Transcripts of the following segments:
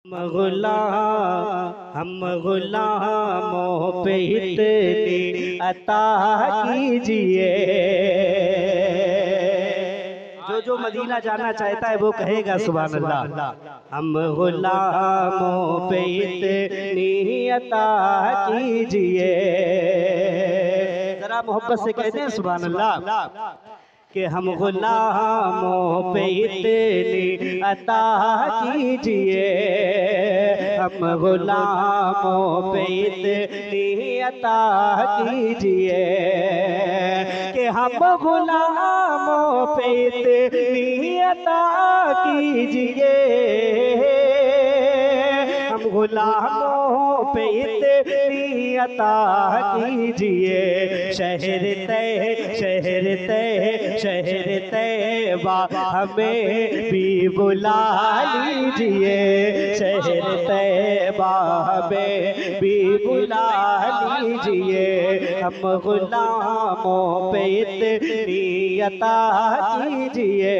हम गुलामों पे इतनी अता कीजिए। जो मदीना जाना चाहता है वो कहेगा सुभान अल्लाह। हम गुलामों पे इतनी अता कीजिए। जरा मोहब्बत से कहते हैं सुभान अल्लाह कि हम गुलामों पे इतनी अता कीजिए। हम गुलामों पे इतनी अता कीजिए कि हम गुलामों पे इतनी अता कीजिए। हम गुलामों पे इतनी अता कीजिए। शहर तैबा हमें भी बुला लीजिए। शहर तैबा हमें भी बुला लीजिए। हम गुलामों पे इतनी अता कीजिए।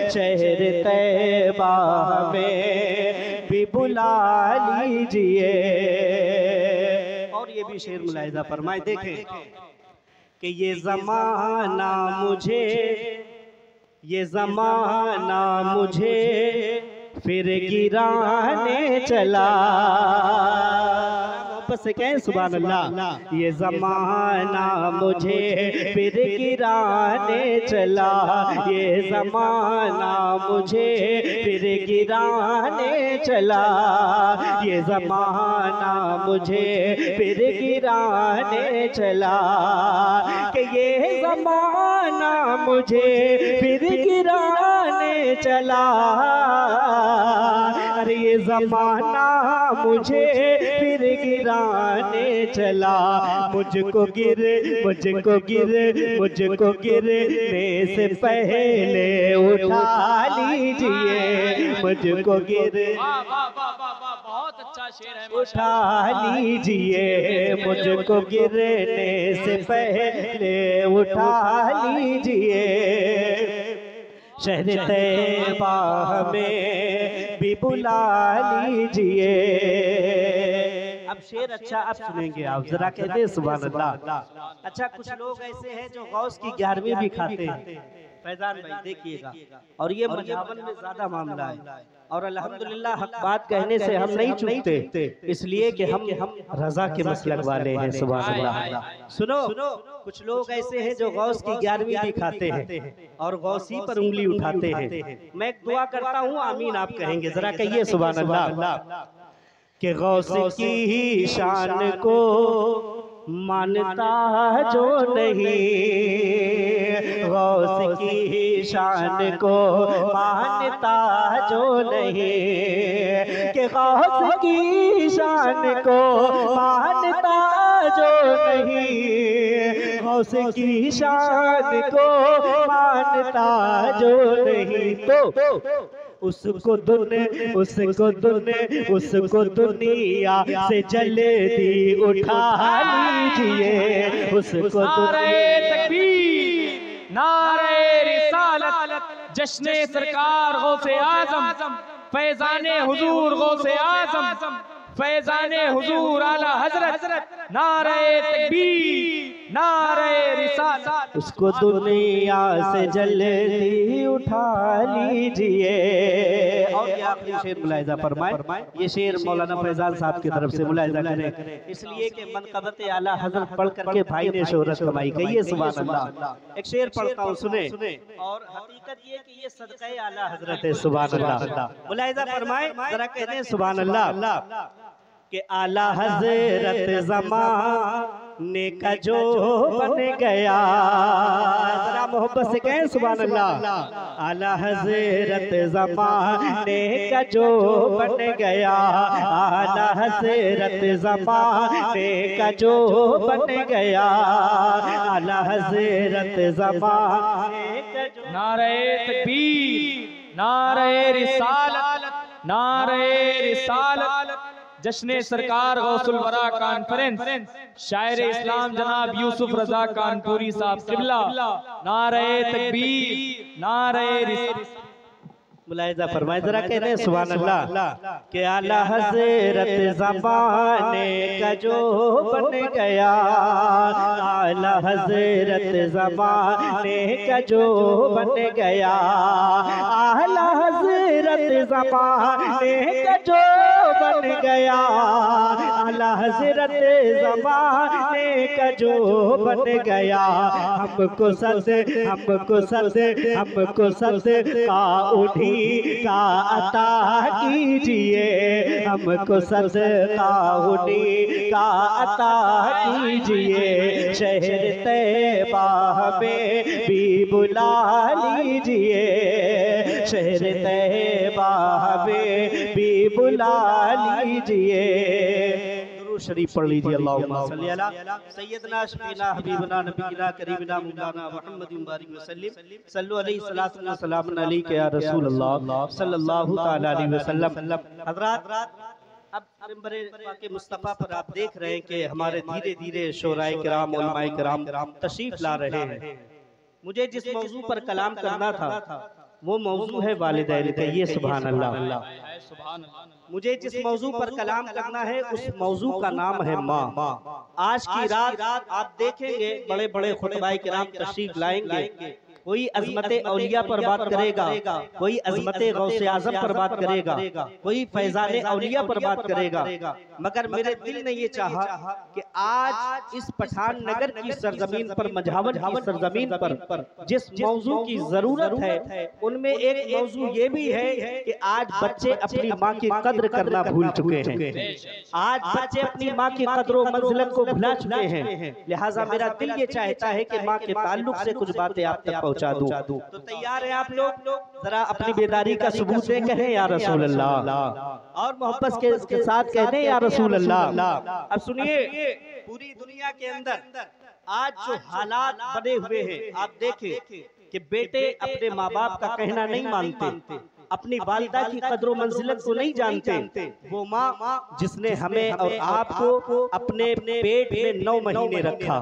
शहर तैबा हमें भी बुला लीजिए। और ये भी शेर मुलाहिजा फरमाए देखें कि ये ज़माना मुझे फिर गिराने चला। से कहें सुभान अल्लाह। ये ज़माना मुझे फिर गिराने चला। ये ज़माना मुझे फिर गिराने चला। ये ज़माना मुझे फिर गिराने चला। कि ये ज़माना मुझे फिर गिराने चला। अरे ये ज़माना मुझे फिर गिराने चला। मुझको गिरने से पहले उठा लीजिए। मुझको बहुत अच्छा शेर है। उठा लीजिए। मुझको गिरने से पहले उठा लीजिए। शहर तैबा हमें भी बुला लीजिए। अब शेर अच्छा अब सुनेंगे आप, जरा कहते हैं सुभान अल्लाह। अच्छा कुछ लोग ऐसे हैं जो गौस की 11वीं भी खाते हैं। फैजान भाई देखिएगा, और ये मजावन में ज्यादा मामला है। और अल्हम्दुलिल्लाह हक बात कहने से हम नहीं चूकते, इसलिए कि हम रजा के मसलक वाले हैं। सुभान अल्लाह। सुनो कुछ लोग ऐसे हैं जो गौस की 11वीं भी खाते हैं और गौसी पर उंगली उठाते हैं। मैं एक दुआ करता हूँ, आमीन आप कहेंगे, जरा कहिए सुभान अल्लाह। कि गौस की शान को मानता जो नहीं, गौस की शान को मानता जो नहीं, कि गौस की शान को मानता जो नहीं, गौस की शान को मानता जो नहीं, तो उसको दुनिया से जल्दी उठा लीजिए। उसको नारे तकबीर, नारे रिसालत, जश्ने सरकार गौसे आजम, फैजाने हुजूर गौसे आजम, फैजाने हुजूर आला हजरत। नारे तकबीर, नारे रिसालत। उसको दुनिया से जल्दी उठा लीजिए। और ये आखिरी शेर मुलाहिजा फरमाए। ये शेर मौलाना फैजान साहब की तरफ से मुलाहिजा करें, इसलिए कि मनक़बत आला हज़रत पढ़ करके भाई ने शोहरत कमाई। कहिए सुभान अल्लाह। एक शेर पढ़ता हूँ, सुने। और हकीकत ये कि ये सदक़े आला हज़रत है। सुभान अल्लाह। मुलाहिजा फरमाए, जरा कहते हैं सुभान अल्लाह। कि आला हज़रत ज़माने का जो बन गया। जरा मोहब्बत से कहें सुभान अल्लाह। आला हज़रत ज़माने का जो बन गया। आला हज़रत ज़माने का जो बन गया। आला हज़रत ज़माने का जो। नारे तकबीर, नारे रिसालत, नारे रिसालत। जश्ने सरकार गौसुल वरा कॉन्फ्रेंस, शायर इस्लाम जनाब यूसुफ रजा कानपुरी साहब किबला। नारे तकबीर, नारे रिसालत। मुलाहिजा फरमाए जरा, कहते हैं सुभान अल्लाह कि आला हज़रत ज़माने का जो बन गया, आला हज़रत ज़माने का जो बन गया, आला हज़रत ज़माने का जो बन गया, आला हज़रत ज़माने का जो बन गया, हमको सद का उठी का अता कीजिए, हमको सदका उन्हीं का अता कीजिए, शहर तैबा हमें भी बुला लीजिए, शहर तैबा हमें भी बुला लीजिए। दुरूद शरीफ पढ़ लीजिए। अल्लाहुम्मा सल्ली अला सय्यदना शफीना हबीबना नबीना करीमना मौलाना मुहम्मद बारिक वसल्लम सल्लु अलैहि सलातु व सलाम अलैका या रसूल अल्लाह सल्लल्लाहु तआला अलैहि वसल्लम। हज़रात, अब मिंबर पाक मुस्तफ़ा पर आप देख रहे हैं कि हमारे धीरे धीरे शोराए किराम उलमाए किराम तशरीफ ला रहे हैं। मुझे जिस मौजू पर कलाम करना था वो मौजू है वालिदैन का। ये सुभान अल्लाह। मुझे जिस मौजू पर कलाम करना है उस मौजू का नाम है माँ। आज की रात आप देखेंगे बड़े बड़े खुतबाए किराम तशरीफ लाएंगे, कोई अज़मते औलिया पर बात करेगा, कोई अज़मते गौसे आज़म पर बात करेगा, कोई फैज़ाने औलिया पर बात करेगा, मगर मेरे दिल ने ये चाहा कि आज इस पठान नगर की सरजमीन पर, मझावर की सरजमीन पर जिस मौजू की जरूरत है उनमें एक मौजू ये भी है कि आज बच्चे अपनी माँ की कद्र करना भूल चुके हैं। आज बच्चे अपनी माँ की कद्र मंजिलत को भुला चुके हैं। लिहाजा मेरा दिल ये चाहता है कि माँ के ताल्लुक से कुछ बातें आप तक पहुँचा दूं। तो तैयार हैं आप लोग? जरा अपनी बेदारी का सबूत दे कहें या रसूल अल्लाह, और मोहब्बत के साथ कहते हैं या रसूल अल्लाह। अब सुनिए, पूरी दुनिया के अंदर आज जो हालात बने हुए हैं, आप देखें कि बेटे अपने माँ बाप का कहना नहीं मानते, अपनी वालिदा की कद्र मंजिलत को नहीं जानते। वो माँ जिसने हमें और आपको अपने पेट में 9 महीने रखा,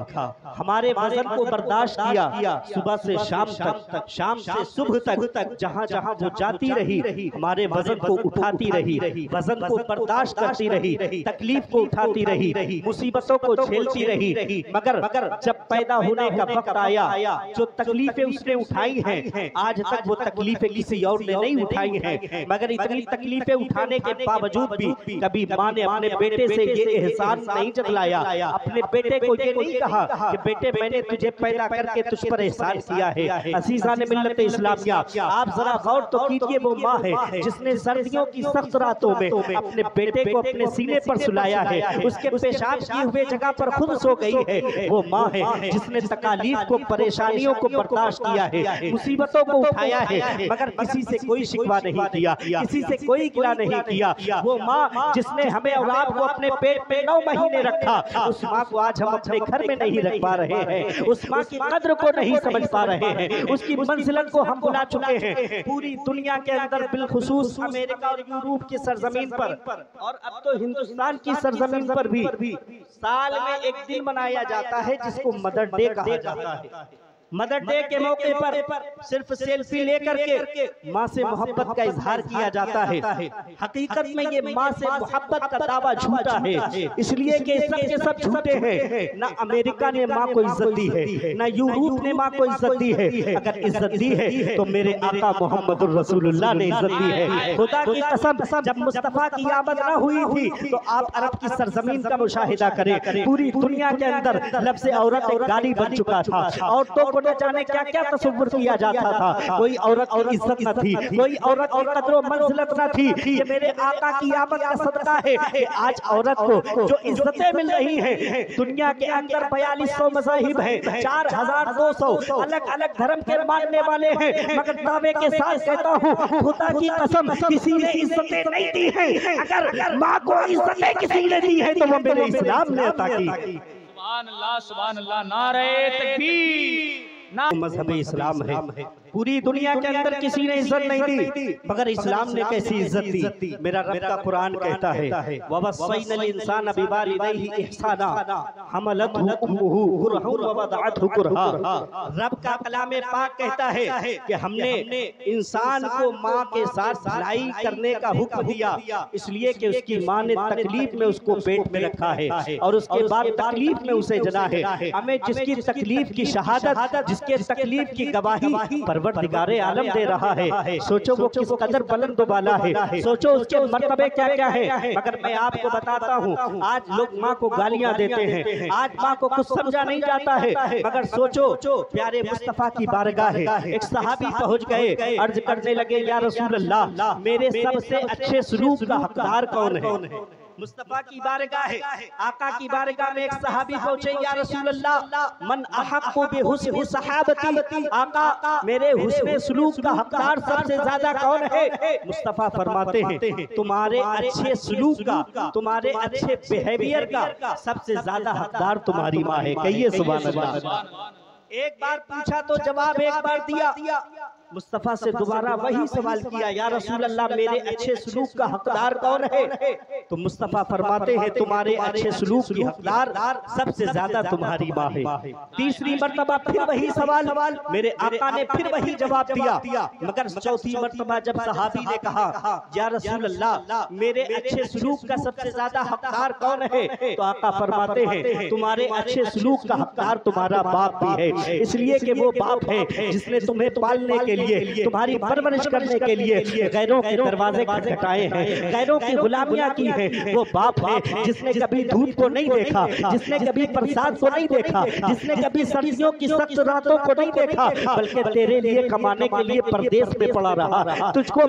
हमारे वजन को बर्दाश्त किया, सुबह से शाम तक, शाम से सुबह तक, जहाँ जहाँ वो जाती रही हमारे वजन को उठाती रही, वजन को बर्दाश्त करती रही, तकलीफ को उठाती रही, मुसीबतों को झेलती रही। मगर जब पैदा होने का वक्त आया, जो तकलीफें उसने उठाई हैं आज तक वो तकलीफें किसी और ने नहीं उठाई हैं। मगर इतनी तकलीफें उठाने के बावजूद भी कभी माँ ने अपने बेटे से ये एहसान नहीं जतलाया, अपने बेटे को ये नहीं कहा कि बेटे मैंने तुझे पैदा करके तुझ पर एहसान किया है। अज़ीज़ान मिल्लत इस्लामिया, आप जरा गौर तो कीजिए, वो माँ है जिसने सर्दियों की सख्त रातों में अपने बेटे को अपने सीने पर सुलाया है, उसके पेशाब किए हुए जगह पर खुद सो गई है। वो माँ है जिसने तकालीफ को, परेशानियों को बर्दाश्त किया है, मुसीबतों को उठाया है, मगर किसी से कोई शिकवा नहीं किया, किसी से कोई गिला नहीं किया। वो माँ जिसने हमें और आपको अपने पेट में 9 महीने रखा, उस माँ को आज हम अपने घर में नहीं रख पा रहे हैं, उस माँ की कद्र को नहीं समझ पा रहे हैं, उसकी मंजिलत को हम भुला चुके हैं। पूरी दुनिया के अंदर, बिलखुसूस अमेरिका और यूरोप की सरजमीन पर, और अब तो हिंदुस्तान की सरजमीन पर भी साल में एक दिन मनाया जाता है जिसको मदर डे कहा जाता है। मदर डे के मौके पर सिर्फ सेल्फी लेकर के माँ से मोहब्बत का इजहार किया जाता है। हकीकत में ये माँ से मोहब्बत का दावा झूठा है, इसलिए कि सब के सब झूठे हैं। ना अमेरिका ने माँ को इज्जत दी है, ना यूरोप ने माँ को इज्जत दी है। अगर इज्जत दी है तो मेरे आका मोहम्मद रसूलुल्लाह ने इज्जत दी है। खुदा की कसम, जब मुस्तफा की आमद ना हुई थी तो आप अरब की सरजमीन का मुशाहिदा करें, पूरी दुनिया के अंदर लफ्ज़ औरत एक गाली बन चुका था। औरतों को न जाने क्या क्या तसव्वुर किया जाता था, कोई औरत की इज्जत न थी, कोई औरत की कद्र मंजिलत न थी। ये मेरे आका की आमद का सदका है कि आज औरत को जो इज्जतें मिल रही हैं। दुनिया के अंदर 4200 मज़ाहिब हैं, 4200 अलग अलग धर्म के मानने वाले हैं, मगर दावे के साथ कहता हूँ खुदा की कसम, किसी ने इज्जतें नहीं दी है। अगर माँ को इज्जतें किसी ने दी है तो वो मेरे इस्लाम ने अता की। सुभान अल्लाह, सुभान अल्लाह, नारे तकबीर। मज़हब इस्लाम है। पूरी दुनिया के अंदर किसी ने इज्जत नहीं दी मगर इस्लाम ने कैसी इज्जत दी। मेरा रब का कुरान कहता है ववस्सैनल इंसान बिवालिदैहि इहसाना हमलतहु उम्मुहु कुरहन ववदअतहु कुरहा। रब का कलाम पाक कहता है कि हमने इंसान को माँ के साथ भलाई करने का हुक्म दिया, इसलिए कि उसकी माँ ने तकलीफ में उसको पेट में रखा है और उसके बाद तकलीफ में उसे जना है। हमें जिसकी तकलीफ की शहादत, जिसके तकलीफ की गवाही परवरदिगारे आलम दे रहा है, सोचो वो किस कदर बुलंद वाला है, सोचो उसके मर्तबे क्या क्या है। मगर मैं आपको बताता हूँ, आज लोग माँ को गालियाँ देते हैं, आज माँ को कुछ समझा नहीं जाता है। मगर सोचो प्यारे मुस्तफा की बारगाह है, एक सहाबी पहुँच गए, अर्ज करने लगे या रसूल अल्लाह, मेरे सबसे अच्छे सलूक का हकदार कौन है। मुस्तफा की बारगाह है, आका की बारगाह में एक सहाबी पहुंचे, या रसूल अल्लाह मन अहक्कु बिहुस्नि सहाबती, आका मेरे हुस्न सलूक का हकदार सबसे ज्यादा कौन है। मुस्तफा फरमाते हैं तुम्हारे अच्छे सलूक का, तुम्हारे अच्छे बिहेवियर का सबसे ज्यादा हकदार तुम्हारी माँ है। कहिए सुभान अल्लाह। एक बार पूछा तो जवाब एक बार दिया। मुस्तफा से दोबारा वही सवाल किया, या रसूल अल्लाह मेरे अच्छे सलूक का हकदार कौन है। तो मुस्तफा फरमाते हैं तुम्हारे अच्छे सलूक की हकदार सबसे ज्यादा तुम्हारी माँ है। तीसरी मर्तबा फिर वही सवाल, मेरे आका ने फिर वही जवाब दिया। मगर चौथी मर्तबा जब सहाबी ने कहा या रसूल अल्लाह मेरे अच्छे सलूक का सबसे ज्यादा हकदार कौन है, तो आका फरमाते हैं तुम्हारे अच्छे सलूक का हकदार तुम्हारा बाप भी है, इसलिए कि वो बाप है जिसने तुम्हें पालने के लिए, तुम्हारी परवरिश करने के लिए गैरों के दरवाजे खटखटाए हैं, गैरों की गुलामियां की है। वो बाप है जिसने कभी धूप को नहीं देखा, जिसने कभी बरसात को नहीं देखा, जिसने कभी सर्दियों की सख्त रातों को नहीं देखा, बल्कि तेरे लिए कमाने के लिए परदेश में पड़ा रहा, तुझको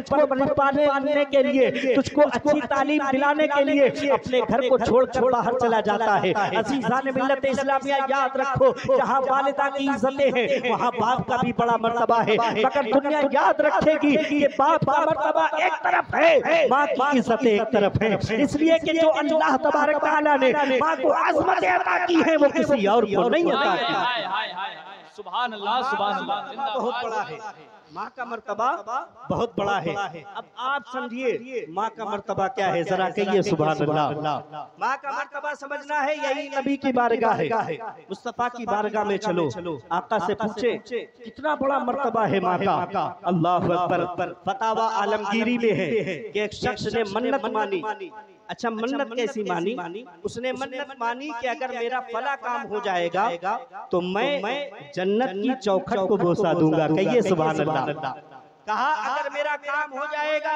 पाने के लिए, तुझको अच्छी तालीम दिलाने के लिए अपने घर को छोड़कर बाहर चला जाता है। अज़ीज़ान मिल्लत इस्लामिया याद रखो, जहाँ वालिदा की इज्जतें हैं वहाँ बाप का भी बड़ा मर्तबा है। मगर दुनिया याद रखेगी कि बाप का मर्तबा एक तरफ है, माँ की इज्जतें एक तरफ है। इसलिए कि जो अल्लाह तबारक तआला ने माँ को अज़मत अता की है वो किसी और को नहीं अता की। सुभान अल्लाह, सुभान अल्लाह। बहुत बड़ा है माँ का मर्तबा, बहुत बड़ा है। अब आप समझिए माँ का मर्तबा क्या है, जरा कहिए सुभान अल्लाह। माँ का मर्तबा समझना है, यही नबी की बारगाह है। मुस्तफा की बारगाह में चलो, आका से पूछे कितना बड़ा मर्तबा है माँ का। अल्लाह अकबर। फतावा आलमगीरी में है कि एक शख्स ने मन्नत मानी। अच्छा, मन्नत कैसी मानी? उसने मन्नत मानी कि अगर मेरा फला काम हो जाएगा तो मैं जन्नत की चौखट को बोसा दूंगा। कहिए सुभान अल्लाह। कहा अगर मेरा काम हो जाएगा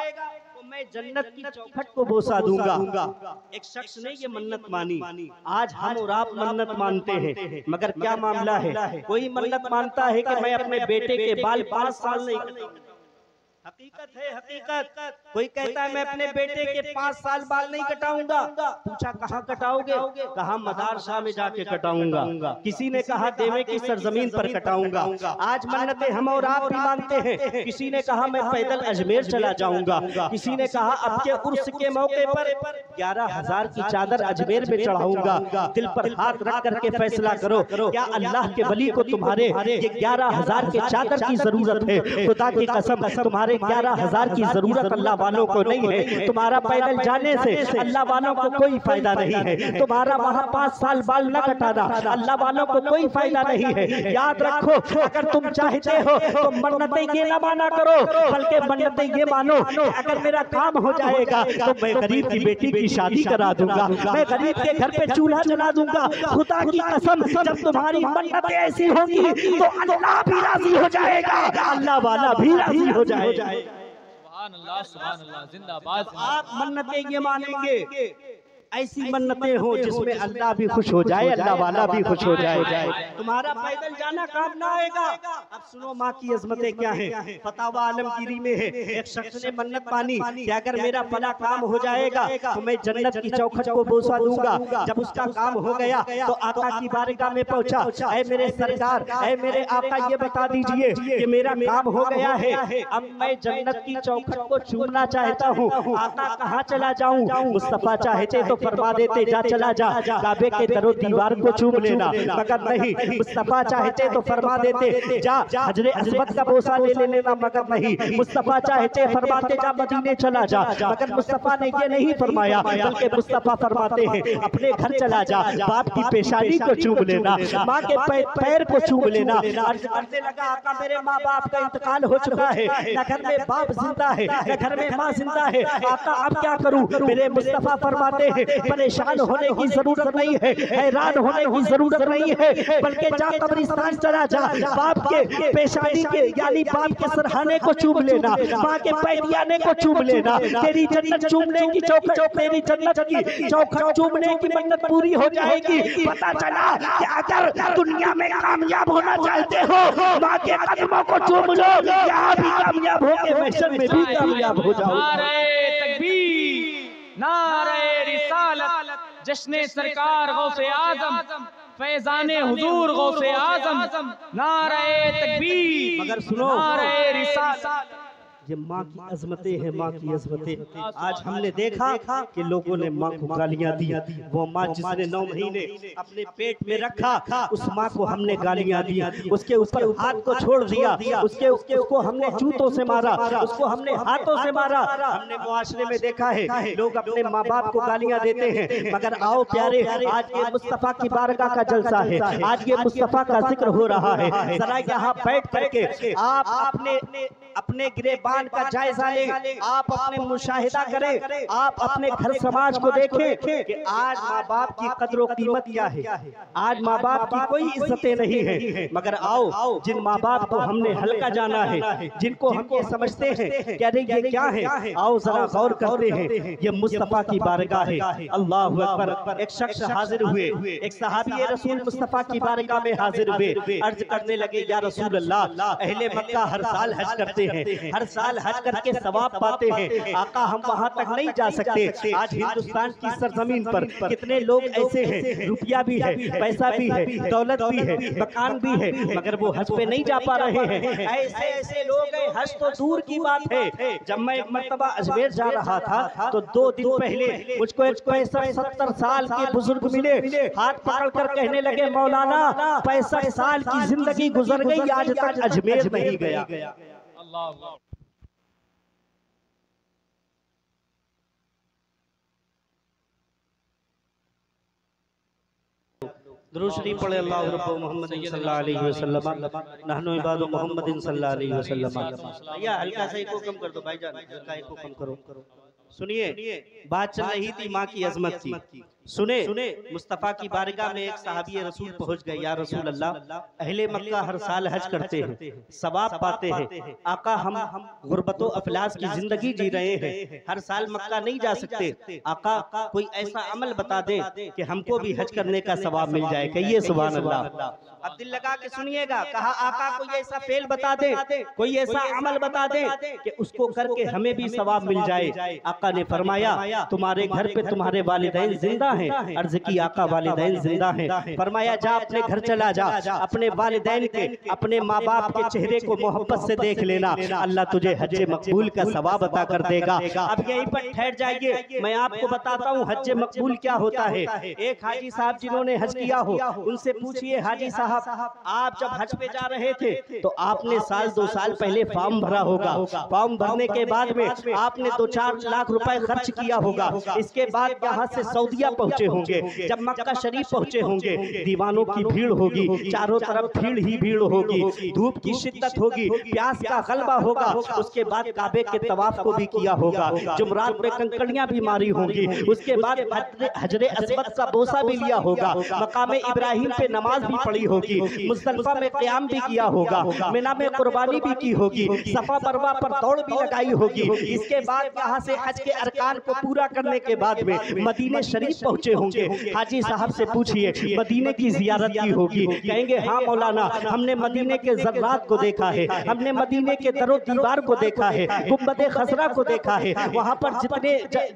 तो मैं जन्नत की चौखट को बोसा दूंगा। एक शख्स ने ये मन्नत मानी। आज हम और आप मन्नत मानते हैं, मगर क्या मामला है, कोई मन्नत मानता है कि मैं अपने बेटे के बाल 5 साल नहीं, हकीकत है हकीकत। कोई कहता है मैं अपने बेटे के 5 साल बाल नहीं कटाऊंगा। पूछा कहाँ कटाओगे? कहा मदरसा में जाके कटाऊंगा। किसी ने कहा देवे की सरजमीन पर कटाऊंगा। आज मन्नतें हम और आप भी मानते हैं। किसी ने कहा मैं पैदल अजमेर चला जाऊंगा। किसी ने कहा अब के उर्स के मौके पर 11,000 की चादर अजमेर में चढ़ाऊंगा। दिल पर हाथ रख करके फैसला करो, क्या अल्लाह के वली को तुम्हारे ये 11,000 के चादर की जरूरत है? खुदा की कसम तुम्हारे 11,000 की जरूरत अल्लाह वालों को नहीं है। तुम्हारा पैदल जाने से अल्लाह वालों को कोई फायदा नहीं है। तुम्हारा वहाँ 5 साल बाल न कटाना अल्लाह वालों को कोई फायदा नहीं है। याद रखो, अगर तुम चाहते हो तो मन्नतें ये ना माना करो, बल्कि मन्नतें ये मानो अगर मेरा काम हो जाएगा तो मैं गरीब की बेटी की शादी करा दूंगा, मैं गरीब के घर पे चूल्हा जला दूंगा। खुदा की कसम जब तुम्हारी मन्नतें ऐसी होगी तो अल्लाह भी राजी हो जाएगा, अल्लाह वाला भी राजी हो जाएगा। सुभान अल्लाह, सुभान अल्लाह, जिंदाबाद। आप मन्नतें ये मानेंगे ऐसी मन्नतें हो जिसमें अल्लाह भी खुश हो जाए, अल्लाह वाला भी खुश हो जाए, तुम्हारा पैदल जाना काम ना आएगा। अब सुनो माँ की अजमतें क्या हैं। फतावा आलमगीरी में है एक शख्स ने मन्नत मानी कि अगर मेरा फला काम हो जाएगा तो मैं जन्नत की चौखट को बोसा दूंगा। जब उसका काम हो गया तो आका की बारगाह में पहुंचा, ऐ मेरे सरकार, ऐ मेरे आका, ये बता दीजिए कि मेरा काम हो गया है, अब मैं जन्नत की चौखट को चूमना चाहता हूँ, आका कहाँ चला जाऊँ? मुस्तफा चाहते तो फरमा देते जा चला जा काबे के दरो दीवार को चूम लेना, मगर नहीं, मुस्तफा चाहते तो फरमा देते जा हजरे अस्वद का बोसा ले लेना, मगर नहीं, मुस्तफा चाहते फरमाते जा मदीने चला जा, मगर मुस्तफा ने ये नहीं फरमाया, बल्कि मुस्तफा फरमाते हैं अपने घर चला जा, बाप की पेशानी को चूम लेना, माँ के पैर को चूम लेना। अर्ज करने लगा आका मेरे माँ बाप का इंतकाल हो चुका है, न घर में बाप जिंदा है न घर में माँ जिंदा है, आका अब क्या करूं? मेरे मुस्तफा फरमाते हैं परेशान होने की जरूरत नहीं है, हैरान होने की जरूरत नहीं है, बल्कि जा कब्रिस्तान चला जा, बाप के पेशानी के यानी बाप के सरहाने को चूम लेना, माँ के पैदियाने को चूम लेना, तेरी जन्नत चूमने की चौखट, तेरी जन्नत की चौखट चूमने की मन्नत पूरी हो जाएगी। पता चला कि अगर दुनिया में कामयाब होना चाहते हो माँ के कदमों को चूम लो, यहाँ भी कामयाब हो के महशर में भी कामयाब हो जाओ। नारे तकबीर, नारे रिसालत, जश्ने सरकार गौसे आजम, फैजाने हुजूर गौसे आजम, नारे तकबीर। मगर सुनो, नारे रिसालत, ये माँ की अजमतें हैं, माँ की अजमतें। आज हमने देखा कि लोगों ने माँ को गालियाँ दी, वो माँ जिसने 9 महीने अपने पेट में रखा उस माँ को हमने गालियाँ दी, उसके ऊपर हाथ को छोड़ दिया, उसको हमने जूतों से मारा, उसको हमने हाथों से मारा। हमने मुआशरे में देखा है लोग अपने माँ बाप को गालियाँ देते हैं, मगर आओ प्यारे, आज ये मुस्तफा की बारगाह का जलसा है, आज ये मुस्तफा का जिक्र हो रहा है, जरा यहाँ बैठ करके आप अपने गिरेबान का जायजा लें, आप अपने मुशाहिदा करें, आप अपने घर समाज को देखें कि आज माँ बाप की कदर और कीमत क्या है। आज माँ बाप की कोई इज्जतें नहीं है, मगर आओ जिन माँ बाप को हमने हल्का जाना है, जिनको हम ये समझते हैं कह रहे ये क्या है, आओ जरा गौर करते हैं, ये मुस्तफा की बारगाह है। अल्लाहु अकबर। एक शख्स हाजिर हुए, एक सहाबी रसूल मुस्तफा की बारगाह में हाजिर हुए, अर्ज करने लगे या रसूल अल्लाह, अहले मक्का हर साल हज करते हैं, हर साल हज करके सवाब पाते हैं, आका हम वहां तक नहीं जा सकते। आज हिंदुस्तान की सरजमीन पर कितने लोग ऐसे हैं, रुपया भी है, पैसा भी है, दौलत भी है, मकान भी है, मगर वो हज पे नहीं जा पा रहे हैं। ऐसे ऐसे लोग हैं, हज तो दूर की बात है। जब मैं एक मर्तबा अजमेर जा रहा था तो 2 दिन पहले मुझको एक 65-70 साल के बुजुर्ग मिले, हाथ पकड़ कर कहने लगे मौलाना 65 साल की जिंदगी गुजर गई, आज तक अजमेर नहीं गया। अल्लाह दुरूद शरीफ पढ़े अल्लाह रब्बु मोहम्मद सल्लल्लाहु अलैहि वसल्लम, नहनु इबादु मोहम्मद सल्लल्लाहु अलैहि वसल्लम। या हल्का सा एको कम कर दो भाईजान, हल्का एको कम करो। सुनिए, बात चल रही थी माँ की अजमत की। सुने, मुस्तफ़ा की बारगाह में एक सहाबी रसूल पहुंच गए, या रसूल अल्लाह, अहले मक्का हर साल हज करते हैं, सवाब पाते हैं, आका हम गुर्बतो अफलास की जिंदगी जी रहे हैं, हर साल मक्का नहीं जा सकते, आका कोई ऐसा अमल बता दे कि हमको भी हज करने का सवाब मिल जाए। कहिए सुभान अल्लाह। अब दिल लगा के सुनिएगा, कहा आका कोई ऐसा फेल बता दे, कोई ऐसा अमल बता दे कि उसको करके हमें भी सवाब मिल जाए। आका ने फरमाया तुम्हारे घर पे तुम्हारे वालिदैन जिंदा हैं। अर्ज की आका वालिदैन जिंदा हैं। फरमाया जा अपने घर चला जा, अपने वालिदैन के, अपने माँ बाप के चेहरे को मोहब्बत से देख लेना, अल्लाह तुझे हज मकबूल का सवाब अता कर देगा। अब यहीं पर ठहर जाइए, मैं आपको बताता हूँ हज मकबूल क्या होता है। एक हाजी साहब जिन्होंने हज किया हो उनसे पूछिए, हाजी साहब आप जब हज पे जा रहे थे तो आपने 1-2 साल पहले फॉर्म भरा होगा, फॉर्म भरने के बाद में आपने 2-4 लाख रुपए खर्च किया होगा, इसके बाद यहाँ से सऊदीया पहुंचे होंगे, जब मक्का शरीफ पहुंचे होंगे दीवानों की भीड़ होगी, चारों तरफ भीड़ ही भीड़ होगी, धूप की शिद्दत होगी, प्यास का गलबा होगा, उसके बाद काबे के तवाफ को भी किया होगा, जुमरात में कंकड़ियां भी मारी होंगी, उसके बाद हजरे अस्वद का बोसा भी लिया होगा, मकामे इब्राहिम पे नमाज भी पढ़ी होगी, मुज़दलिफा में क़याम भी किया होगा, मिना में कुर्बानी भी की होगी, सफा मरवा पर दौड़ भी लगाई होगी। इसके बाद यहाँ से हज के अरकान को पूरा करने के बाद में मदीने शरीफ पहुंचे होंगे। हाजी साहब से पूछिए मदीने की जियारत की होगी, कहेंगे हाँ मौलाना, हमने मदीने के ज़र्रात को देखा है, हमने मदीने के दरो दीवार को देखा है, गुंबद खसरा को देखा है, वहाँ पर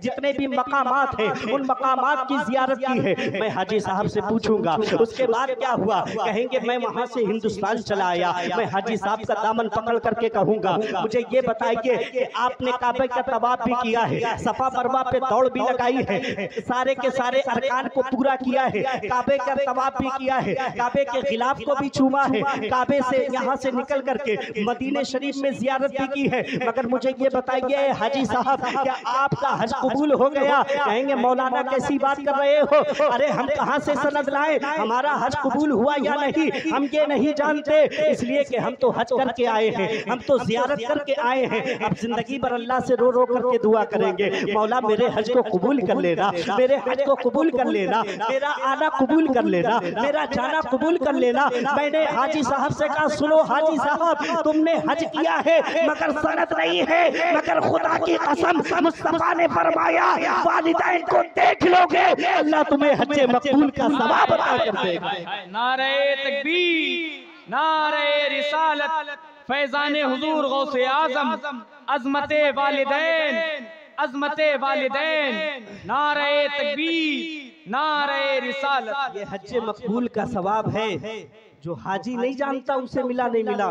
जितने भी मकामात हैं उन मकामात की जियारत की है। मैं हाजी साहब से पूछूंगा उसके बाद क्या हुआ, कहेंगे मैं वहाँ से हिंदुस्तान चला आया। मैं हाजी साहब का दामन पकड़ करके कहूंगा मुझे ये बताइए कि आपने काबे का तवाफ भी किया है, सफा मरवा पे दौड़ भी लगाई है, सारे के सारे अरकान को पूरा किया है, काबे का तवाफ भी किया है, काबे के खिलाफ को भी छूमा है, काबे से यहाँ से निकल करके मदीने शरीफ में जियारत भी की है, मगर मुझे ये बताइए हाजी साहब क्या आपका हज कबूल हो गया? कहेंगे मौलाना कैसी बात कर रहे हो, अरे हम कहाँ से सनद लाए, हमारा हज कबूल हुआ या नहीं हम ये नहीं जानते, इसलिए कि हम तो हज करके आए हैं, हम तो जियारत करके आए हैं। अब जिंदगी भर अल्लाह से रो रो करके दुआ करेंगे मौला मेरे हज को कबूल कर लेना, मेरे हज को कबूल कर लेना, मेरा आना कबूल कर लेना, मेरा जाना कबूल कर लेना। मैंने हाजी साहब से कहा सुनो हाजी साहब तुमने हज किया है मगर सनद नहीं है, मगर खुदा की कसम मुस्तफा ने फरमाया वालिदैन को देख लोगे अल्लाह तुम्हें हज मकबूल का सवाब अता कर देगा। नारे तकबीर, नारे रिसालत, फैजाने हुजूर गौसे आजम, अजमते वालिदैन, अजमते वालिदैन, नारे तकबीर, नारे रिसालत। ये हज मकबूल का सवाब है जो हाजी नहीं जानता उसे मिला नहीं मिला,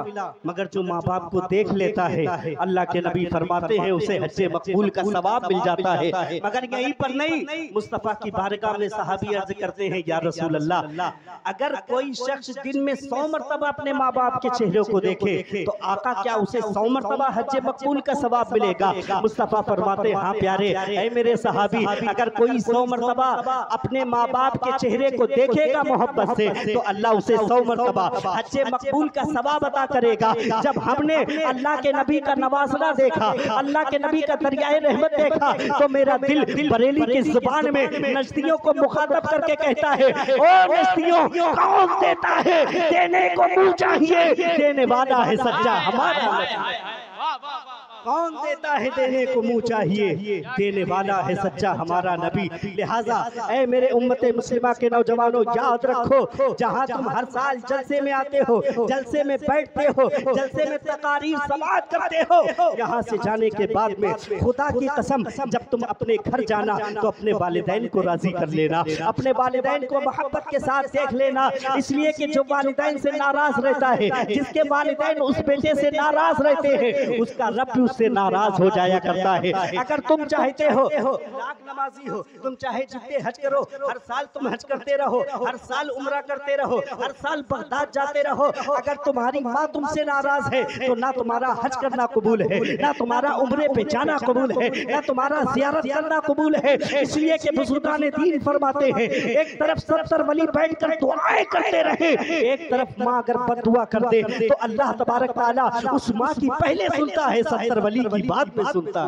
मगर जो माँ बाप को देख लेता है अल्लाह के नबी फरमाते हैं उसे हज मकबूल का सवाब मिल जाता है। मगर यहीं पर नहीं, मुस्तफ़ा की बारगाह में सहाबी अर्ज करते हैं या रसूल अल्लाह अगर कोई शख्स दिन में 100 मरतबा अपने माँ बाप के चेहरे को देखे तो आका क्या उसे 100 मरतबा हज मकबूल का सवाब मिलेगा? मुस्तफ़ा फरमाते हाँ प्यारे ऐ मेरे सहाबी अगर कोई 100 मरतबा अपने माँ बाप के चेहरे को देखेगा मोहब्बत से तो अल्लाह उसे 100 हज मकबूल का सवाब अता करेगा। जब हमने अल्लाह के नबी का नवाजना देखा, अल्लाह के नबी का दरियाए रहमत देखा तो मेरा दिल बरेली की जुबान में नजदियों को मुखातब करके कहता है ओ नजदियों कौन देता है देने को मुंह चाहिए, देने वाला है सच्चा हमारा, कौन देता है देने को मुंह चाहिए, देने वाला है सच्चा हमारा नबी। लिहाजा ऐ मेरे उम्मते मुस्लिमा के नौजवानों याद रखो जहां तुम हर साल जलसे में आते हो, जलसे में बैठते हो, जलसे में तकारीर समाअत करते हो, यहाँ से जाने के बाद में खुदा की कसम जब तुम अपने घर जाना तो अपने वालिदैन को राजी कर लेना, अपने वालिदैन को मोहब्बत के साथ देख लेना, इसलिए कि जो वालिदैन से नाराज रहता है, जिसके वालिदैन उस बेटे से नाराज रहते हैं उसका रब उससे नाराज हो जाया करता है। अगर तुम चाहते हो लाख नमाजी हो, तुम चाहे जितने हज करो, हर साल तुम हज करते रहो, हर साल उम्रा करते रहो, हर साल बगदाद जाते रहो, अगर तुम्हारी माँ तुमसे नाराज है तो ना तुम्हारा हज करना कबूल है, ना तुम्हारा उम्रे पे जाना कबूल है, ना तुम्हारा जियारत करना कबूल है। इसलिए कि बुजुर्गान दीन फरमाते हैं एक तरफ 70 वली बैठकर दुआएं करते रहे, एक तरफ माँ अगर बददुआ कर दे तो अल्लाह तबारक तआला उस माँ की पहले सुनता है, 70 वली की बात में सुनता।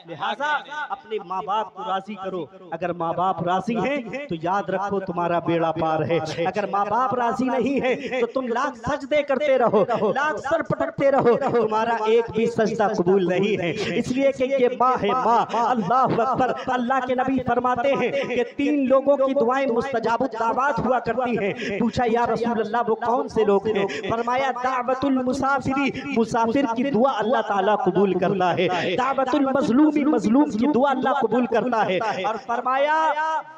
लिहाजा अपने माँ बाप को राजी करो, अगर माँ बाप राजी हैं तो याद रखो तुम्हारा बेड़ा पार है, अगर माँ बाप राजी नहीं है तो तुम लाख सजदे करते रहो, लाख सर पटकते रहो, तुम्हारा एक भी सजदा कबूल नहीं है। इसलिए कि ये माँ है माँ, अल्लाह अकबर। अल्लाह के नबी फरमाते हैं कि 3 लोगों की दुआएं मुस्तजाब दावत हुआ करती हैं। पूछा या रसूल अल्लाह वो कौन से लोग हैं? फरमाया दावतुल मुसाफिरी, मुसाफिर की दुआ अल्लाह ताला कबूल करता है, दावतुल मजलूमी, मजलूम की दुआ अल्लाह कबूल करता है, और फरमाया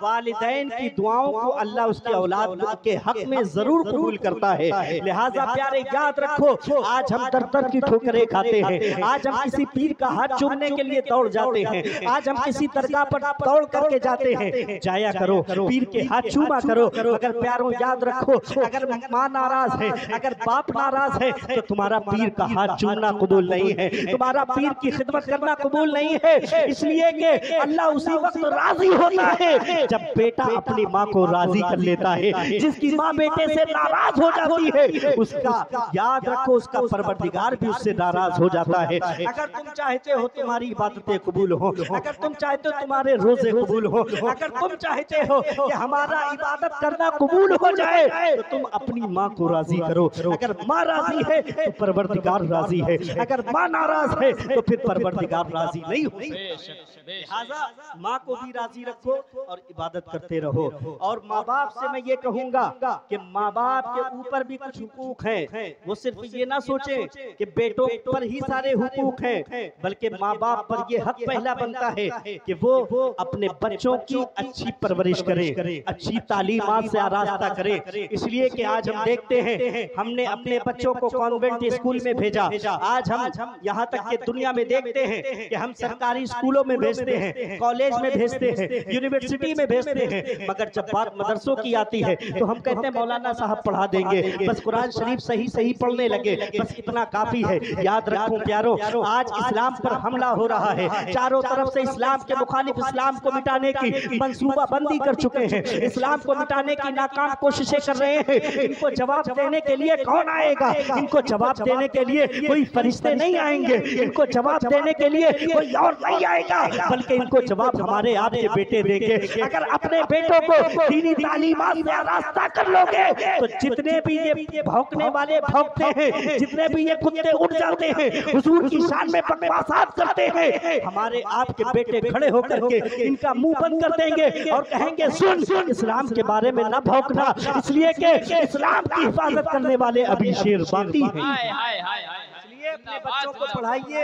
वालिदैन की दुआओं को अल्लाह उसके औलाद के हक में जरूर कबूल करता है। लिहाजा प्यारे याद रखो आज हम दर दर की ठोकरें खाते हैं, आज हम किसी पीर का हाथ चूमने के लिए दौड़ जाते हैं, आज हम किसी दरगाह पर दौड़ करके जाते हैं, जाया करो पीर के हाथ चूमा करो, अगर प्यारों याद रखो अगर माँ नाराज है, अगर बाप नाराज है तो तुम्हारा पीर का हाथ चूमना कबूल नहीं है, तुम्हारा पीर की खिदमत करना कबूल नहीं है। इसलिए कि अल्लाह उसी वक्त राजी होता है जब बेटा अपनी माँ को राजी कर लेता है। जिसकी माँ बेटे से नाराज हो जाती है उसका याद रखो उसका परवरदिगार भी उससे नाराज हो जाता है। अगर तुम चाहते हो तुम्हारी इबादतें कबूल हो, अगर तुम चाहते हो तुम्हारे रोजे कबूल हो, अगर तुम चाहते हो कि हमारा इबादत करना कबूल हो जाए तो तुम अपनी माँ को राजी करो। अगर माँ राजी है तो परवरदिगार राजी है, अगर माँ नाराज है तो फिर परवरदिगार राजी नहीं हो सकता। लिहाजा माँ को भी राजी रखो और इबादत करते रहो। और माँ बाप से मैं ये कहूंगा कि माँ बाप के ऊपर भी कुछ हुकूक हैं। वो सिर्फ ये ना सोचे कि बेटों पर ही सारे हुकूक हैं, बल्कि माँ बाप पर ये हक पहला बनता है कि वो अपने बच्चों की अच्छी परवरिश करे, अच्छी तालीमात से आरास्ता करे। इसलिए कि आज हम देखते हैं, हमने अपने बच्चों को कॉन्वेंट स्कूल में भेजा, आज हम यहाँ तक कि दुनिया में देखते हैं कि हम सरकारी स्कूलों में भेजते हैं, कॉलेज में भेजते हैं, यूनिवर्सिटी में भेजते हैं, मगर जब बात मदरसों की आती है तो हम कहते हैं मौलाना साहब पढ़ा देंगे, बस कुरान शरीफ सही सही पढ़ने लगे, बस इतना काफी है। याद रखो प्यारो, आज इस्लाम पर हमला हो रहा है, चारों तरफ से इस्लाम के मुखालिफ इस्लाम को मिटाने की मंसूबा बंदी कर चुके हैं, इस्लाम को मिटाने की नाकाम कोशिशें कर रहे हैं। इनको जवाब देने के लिए कौन आएगा? इनको जवाब देने के लिए कोई फरिश्ते नहीं आएंगे, इनको जवाब देने के लिए कोई और नहीं आएगा, बल्कि इनको जवाब हमारे आपके बेटे देंगे। अगर अपने बेटों को दीनी तालीमात से रास्ता कर लोगे तो जितने भी ये भौंकने वाले भौंकते हैं, जितने भी ये कुत्ते उड़ जाते हैं, हुजूर की शान में बकवासात करते हैं, हमारे आपके बेटे खड़े होकर के इनका मुंह बंद कर देंगे और कहेंगे सुन इस्लाम के बारे में ना भौंकना, इसलिए कि इस्लाम की हिफाजत करने वाले अभी शेर बाकी हैं। अपने बच्चों को पढ़ाइए।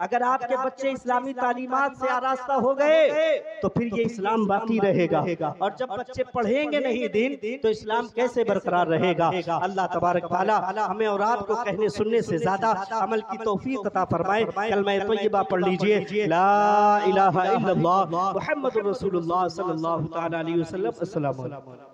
अगर आपके बच्चे इस्लामी तालीमात से आरास्ता हो गए तो फिर ये इस्लाम बाकी रहेगा, और जब बच्चे पढ़ेंगे नहीं दिन तो इस्लाम कैसे बरकरार रहेगा? अल्लाह तबारक तआला हमें और आपको कहने सुनने से ज्यादा अमल की तौफीक अता फरमाए। कलमा तय्यबा पढ़ लीजिए, ला इलाहा इल्लल्लाह मुहम्मदुर रसूलुल्लाह सल्लल्लाहु तआला अलैहि वसल्लम। अस्सलामु अलैकुम।